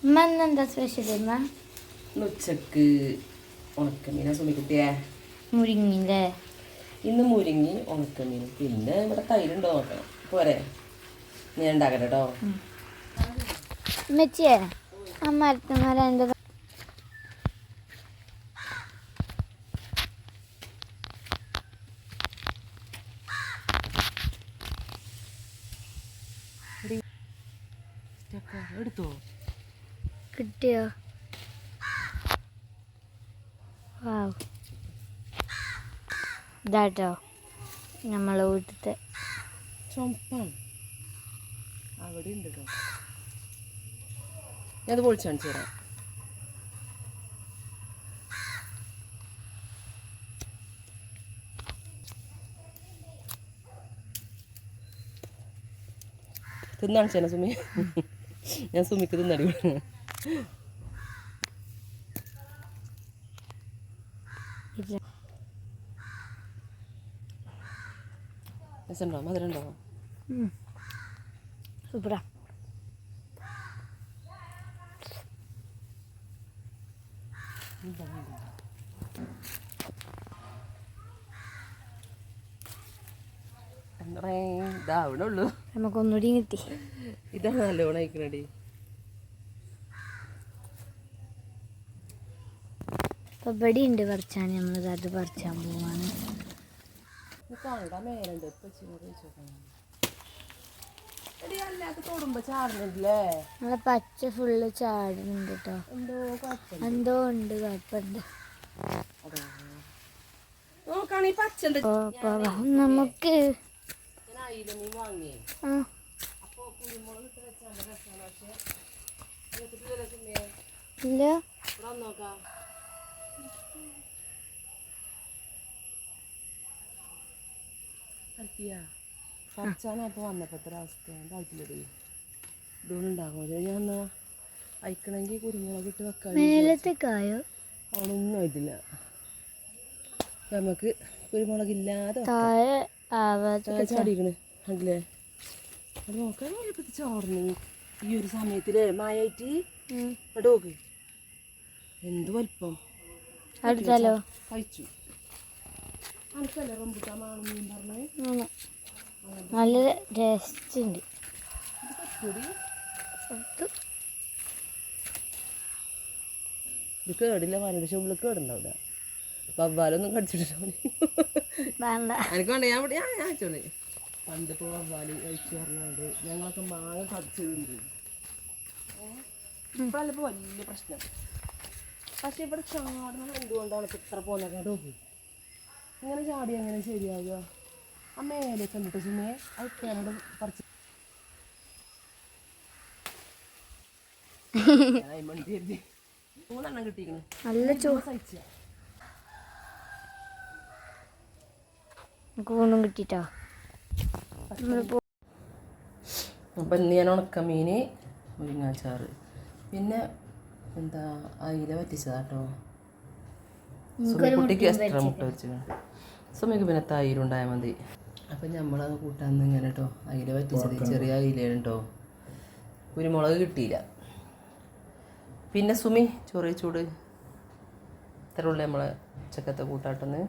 ഉമ്മ ഇന്നെന്താ സ്പെഷ്യൽ ഉമ്മ? ഉച്ചക്ക് ഉണക്കമീനാ സുമിക്കുട്ടിയെ. മുരിങ്ങില്ലേ? ഇന്ന് മുരിങ്ങി ഉണക്കമീനും പിന്നെ ഇവിടെ തൈരുണ്ടോ നോക്കണം. പോരെ, ഞാൻ ഉണ്ടാക്കട്ടെ കേട്ടോ. ഉമ്മച്ചിയെ അമ്മ അടുത്ത എടുത്തോ കിട്ടിയോ? ഇതാട്ടോ നമ്മളെ വീട്ടിലത്തെ ചുമപ്പാണ്. അവിടെ ഉണ്ട് കേട്ടോ. ഞാനത് പൊളിച്ച് കാണിച്ചു തരാം. തിന്നാണിച്ചേനെ സുമി. ഞാൻ സുമിക്ക് തിന്നടി. രസമുണ്ടോ? മധുരം ഉണ്ടോ? സൂപ്പറാ. ഇതാവണുള്ളൂ. നമുക്കൊന്നുകൂടി കിട്ടി. ഇതാണ് നല്ലോണം അയക്കണടി. ഇപ്പൊ ഇവിടെ ഉണ്ട് പറിച്ചാൻ. നമ്മളിത് അത് പറിച്ചാൻ പോവാണ്. മേലുണ്ട് തൊടുമ്പോ ചാടുന്നുണ്ടല്ലേ? നമ്മളെ പച്ച ഫുള്ള് ചാടുന്നുണ്ട് കേട്ടോ. എന്തോ ഉണ്ട് കുഴപ്പമുണ്ട്. നമുക്ക് ഇല്ല പറിച്ചാനപ്പോ വന്നപ്പോ എത്ര അവസ്ഥ ഇതായിട്ടില്ലടി. ഇതുകൊണ്ടുണ്ടാകുമോ? ഞാൻ എന്നാ അയക്കണമെങ്കിൽ കുരുമുളക് ഇട്ട് വെക്കാൻ. മേലത്തേക്കായോ? അവളൊന്നും ആയിട്ടില്ല. നമുക്ക് കുരുമുളകില്ലാതെ ചാടിക്കണ് അല്ലേ? അത് നോക്കാൻ ചോർന്ന് ഈ ഒരു സമയത്തില് മായായിട്ട് അവിടെ നോക്ക് എന്ത് വലിപ്പം. അടുത്താലോ കഴിച്ചു. അനക്കല്ലേ റംബുട്ടാൻ മാങ്ങ പറഞ്ഞത്? നല്ല ടേസ്റ്റ് ഉണ്ട്. ഇത് കേടില്ല. വനയുടെ ഉള്ളിൽ കേടുണ്ടാവില്ല. വവ്വാലൊന്നും കടിച്ചിട്ടില്ല. എനിക്ക് വേണ്ട. ഞാൻ അയച്ചോളേ. പണ്ടിപ്പോൾ വവ്വാല് കഴിച്ചു പറഞ്ഞുകൊണ്ട് ഞങ്ങളൊക്കെ മാങ്ങ കടിച്ചതുണ്ട്. ഇപ്പോഴല്ല ഇപ്പോൾ വലിയ പ്രശ്നം. പക്ഷെ ഇവിടെ ചാടുന്നത് എന്തുകൊണ്ടാണ് ഇപ്പം ഇത്ര പോകുന്നത്? നോക്കി ഇങ്ങനെ ചാടി എങ്ങനെ ശരിയാവുക? ആ മേലെ കണ്ടിട്ട് സുമേ അതൊക്കെ എന്നോട് പറിച്ച് മൂന്നെണ്ണം കിട്ടിയിരിക്കുന്നു. നല്ല സഹിച്ച കൂണും കിട്ടിട്ടോ. അപ്പം ഇന്ന് ഞാൻ ഉണക്കമീന് മുരിങ്ങാച്ചാറ് പിന്നെ എന്താ അയില പറ്റിച്ചതാട്ടോ. സുമിക്കുട്ടിക്ക് എക്സ്ട്രാ മുട്ട വെച്ചു. സുമിക്ക് പിന്നെ തൈരുണ്ടായാൽ മതി. അപ്പം നമ്മളത് കൂട്ടാൻ ഇങ്ങനെ കേട്ടോ. അയില പറ്റിച്ചത് ചെറിയ അയിലാണ് കേട്ടോ. കുരുമുളക് കിട്ടിയില്ല. പിന്നെ സുമി ചൊറിയ ചൂട് ഇത്ര ഉള്ളു നമ്മളെ ഉച്ചക്കത്തെ കൂട്ടാട്ടെന്ന്.